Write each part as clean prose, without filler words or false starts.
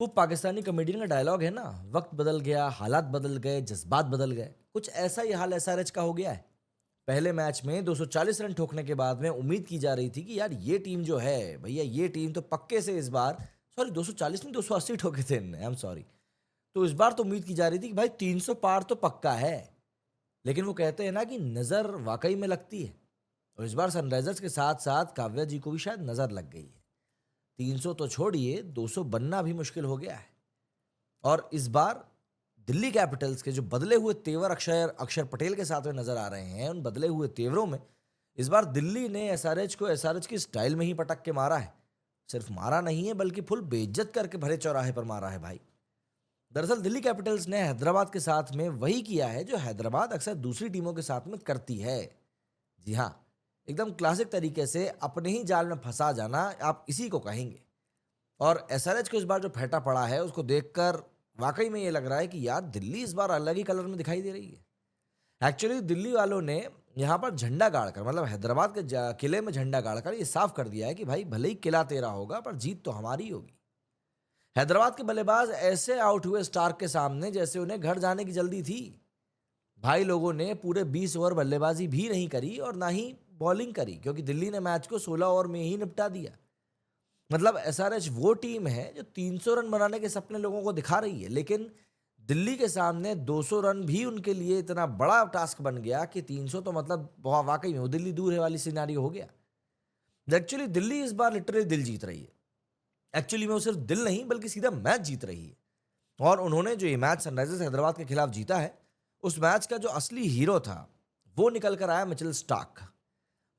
वो पाकिस्तानी कॉमेडियन का डायलॉग है ना, वक्त बदल गया, हालात बदल गए, जज्बात बदल गए। कुछ ऐसा ही हाल एसआरएच का हो गया है। पहले मैच में 240 रन ठोकने के बाद में उम्मीद की जा रही थी कि यार ये टीम जो है भैया, ये टीम तो पक्के से इस बार, सॉरी 240 नहीं 280 ठोके थे इनने, आई एम सॉरी। तो इस बार तो उम्मीद की जा रही थी कि भाई 300 पार तो पक्का है। लेकिन वो कहते हैं ना कि नज़र वाकई में लगती है। और इस बार सनराइजर्स के साथ साथ काव्या जी को भी शायद नज़र लग गई है। 300 तो छोड़िए, 200 बनना भी मुश्किल हो गया है। और इस बार दिल्ली कैपिटल्स के जो बदले हुए तेवर अक्षर अक्षर पटेल के साथ में नजर आ रहे हैं, उन बदले हुए तेवरों में इस बार दिल्ली ने एसआरएच को एसआरएच की स्टाइल में ही पटक के मारा है। सिर्फ मारा नहीं है बल्कि फुल बेइज्जत करके भरे चौराहे पर मारा है भाई। दरअसल दिल्ली कैपिटल्स ने हैदराबाद के साथ में वही किया है जो हैदराबाद अक्सर दूसरी टीमों के साथ में करती है। जी हाँ, एकदम क्लासिक तरीके से अपने ही जाल में फंसा जाना, आप इसी को कहेंगे। और एसआरएच को इस बार जो फेंटा पड़ा है उसको देखकर वाकई में ये लग रहा है कि यार दिल्ली इस बार अलग ही कलर में दिखाई दे रही है। एक्चुअली दिल्ली वालों ने यहाँ पर झंडा गाड़कर, मतलब हैदराबाद के किले में झंडा गाड़कर ये साफ कर दिया है कि भाई भले ही किला तेरा होगा पर जीत तो हमारी होगी। हैदराबाद के बल्लेबाज ऐसे आउट हुए स्टार्क के सामने जैसे उन्हें घर जाने की जल्दी थी। भाई लोगों ने पूरे 20 ओवर बल्लेबाजी भी नहीं करी और ना ही बॉलिंग करी, क्योंकि दिल्ली ने मैच को 16 ओवर में ही निपटा दिया। मतलब एसआरएच वो टीम है जो 300 रन बनाने के सपने लोगों को दिखा रही है, लेकिन दिल्ली के सामने 200 रन भी उनके लिए इतना बड़ा टास्क बन गया कि 300 तो मतलब बहुत वाकई में वो दिल्ली दूर है वाली सिनारियो हो गया। एक्चुअली दिल्ली इस बार लिटरली दिल जीत रही है। एक्चुअली में वो सिर्फ दिल नहीं बल्कि सीधा मैच जीत रही है। और उन्होंने जो ये मैच सनराइजर्स हैदराबाद के खिलाफ जीता है, उस मैच का जो असली हीरो था वो निकल कर आया मिचेल स्टार्क।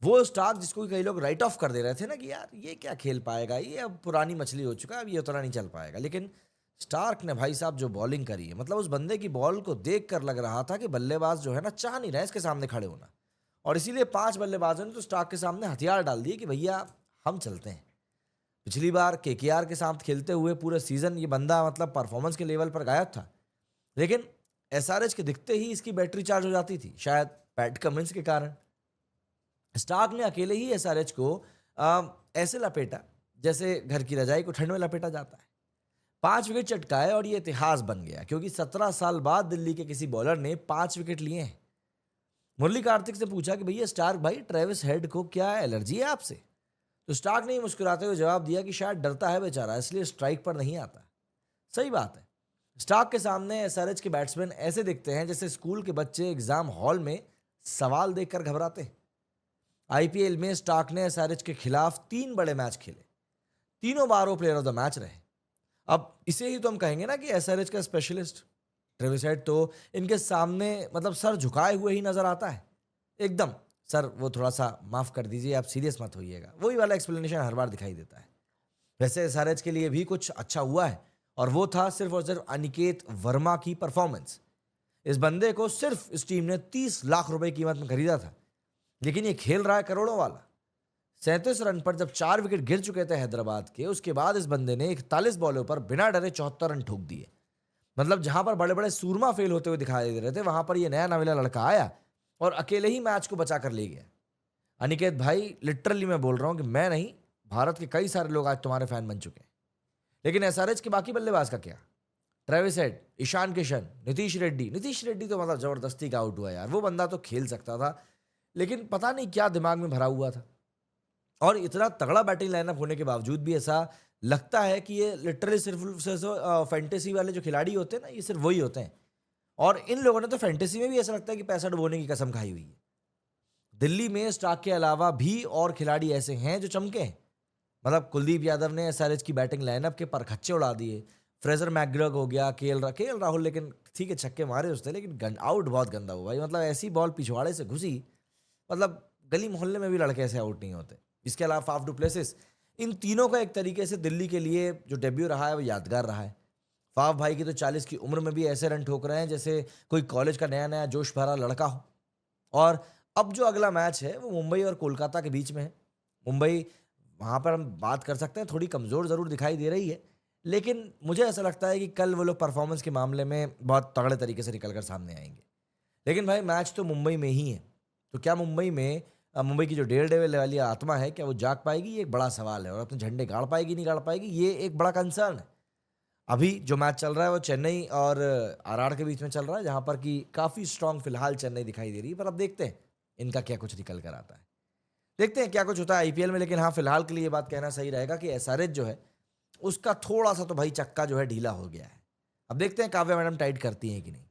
वो स्टार्क जिसको कई लोग राइट ऑफ कर दे रहे थे ना कि यार ये क्या खेल पाएगा, ये अब पुरानी मछली हो चुका है, अब ये उतना नहीं चल पाएगा। लेकिन स्टार्क ने भाई साहब जो बॉलिंग करी है, मतलब उस बंदे की बॉल को देख कर लग रहा था कि बल्लेबाज जो है ना चाह नहीं रहे इसके सामने खड़े होना। और इसीलिए 5 बल्लेबाजों ने तो स्टार्क के सामने हथियार डाल दिए कि भैया हम चलते हैं। पिछली बार केकेआर के साथ खेलते हुए पूरे सीजन ये बंदा मतलब परफॉर्मेंस के लेवल पर गायब था, लेकिन एसआरएच के दिखते ही इसकी बैटरी चार्ज हो जाती थी, शायद पैट कमिंस के कारण। स्टार्क ने अकेले ही एसआरएच को ऐसे लपेटा जैसे घर की रजाई को ठंड में लपेटा जाता है। 5 विकेट चटकाए और ये इतिहास बन गया, क्योंकि 17 साल बाद दिल्ली के किसी बॉलर ने 5 विकेट लिए हैं। मुरली कार्तिक से पूछा कि भैया स्टार्क भाई, ट्रेविस हेड को क्या एलर्जी है आपसे? तो स्टार्क ने ही मुस्कुराते हुए जवाब दिया कि शायद डरता है बेचारा, इसलिए स्ट्राइक पर नहीं आता। सही बात है। स्टार्क के सामने एसआरएच के बैट्समैन ऐसे दिखते हैं जैसे स्कूल के बच्चे एग्जाम हॉल में सवाल देखकर घबराते हैं। आईपीएल में स्टार्क ने एसआरएच के खिलाफ 3 बड़े मैच खेले, तीनों बार वो प्लेयर ऑफ द मैच रहे। अब इसे ही तो हम कहेंगे ना कि एसआरएच का स्पेशलिस्ट। ट्रेविस हेड तो इनके सामने मतलब सर झुकाए हुए ही नजर आता है एकदम। सर वो थोड़ा सा माफ कर दीजिए, आप सीरियस मत होइएगा, वही वाला एक्सप्लेनेशन हर बार दिखाई देता है। वैसे एसआरएच के लिए भी कुछ अच्छा हुआ है, और वो था सिर्फ और सिर्फ अनिकेत वर्मा की परफॉर्मेंस। इस बंदे को सिर्फ इस टीम ने 30 लाख रुपए कीमत में खरीदा था, लेकिन ये खेल रहा है करोड़ों वाला। 37 रन पर जब 4 विकेट गिर चुके थे हैदराबाद के, उसके बाद इस बंदे ने 41 बॉलों पर बिना डरे 74 रन ठोक दिए। मतलब जहां पर बड़े बड़े सूरमा फेल होते हुए दिखाई दे रहे थे, वहां पर ये नया नवेला लड़का आया और अकेले ही मैच को बचा कर ले गया। अनिकेत भाई, लिटरली मैं बोल रहा हूं कि मैं नहीं, भारत के कई सारे लोग आज तुम्हारे फैन बन चुके हैं। लेकिन एसआरएच के बाकी बल्लेबाज का क्या? ट्रेविस हेड, ईशान किशन, नीतीश रेड्डी तो मतलब जबरदस्ती का आउट हुआ यार। वो बंदा तो खेल सकता था, लेकिन पता नहीं क्या दिमाग में भरा हुआ था। और इतना तगड़ा बैटिंग लाइनअप होने के बावजूद भी ऐसा लगता है कि ये लिटरली सिर्फ फैंटेसी वाले जो खिलाड़ी होते हैं ना, ये सिर्फ वही होते हैं। और इन लोगों ने तो फैंटेसी में भी ऐसा लगता है कि पैसा डुबोने की कसम खाई हुई है। दिल्ली में स्टार्क के अलावा भी और खिलाड़ी ऐसे हैं जो चमके हैं। मतलब कुलदीप यादव ने एसआरएच की बैटिंग लाइनअप के परखच्चे उड़ा दिए। फ्रेजर मैकग्रग हो गया, केएल राहुल, लेकिन ठीक है छक्के मारे उसने, लेकिन आउट बहुत गंदा हुआ भाई। मतलब ऐसी बॉल पिछवाड़े से घुसी, मतलब गली मोहल्ले में भी लड़के ऐसे आउट नहीं होते। इसके अलावा फाफ डू प्लेसिस, इन तीनों का एक तरीके से दिल्ली के लिए जो डेब्यू रहा है वो यादगार रहा है। फाफ भाई की तो 40 की उम्र में भी ऐसे रन ठोक रहे हैं जैसे कोई कॉलेज का नया नया जोश भरा लड़का हो। और अब जो अगला मैच है वो मुंबई और कोलकाता के बीच में है। मुंबई, वहाँ पर हम बात कर सकते हैं, थोड़ी कमज़ोर ज़रूर दिखाई दे रही है, लेकिन मुझे ऐसा लगता है कि कल वो लोग परफॉर्मेंस के मामले में बहुत तगड़े तरीके से निकल कर सामने आएंगे। लेकिन भाई मैच तो मुंबई में ही है, तो क्या मुंबई में मुंबई की जो डेयर डेविल वाली आत्मा है, क्या वो जाग पाएगी? ये एक बड़ा सवाल है। और अपने झंडे गाड़ पाएगी नहीं गाड़ पाएगी, ये एक बड़ा कंसर्न है। अभी जो मैच चल रहा है वो चेन्नई और आरआर के बीच में चल रहा है, जहां पर कि काफी स्ट्रांग फिलहाल चेन्नई दिखाई दे रही है, पर अब देखते हैं इनका क्या कुछ निकल कर आता है। देखते हैं क्या कुछ होता है आईपीएल में। लेकिन हाँ, फिलहाल के लिए ये बात कहना सही रहेगा कि एसआरएच जो है उसका थोड़ा सा तो भाई चक्का जो है ढीला हो गया है। अब देखते हैं काव्या मैडम टाइट करती हैं कि नहीं।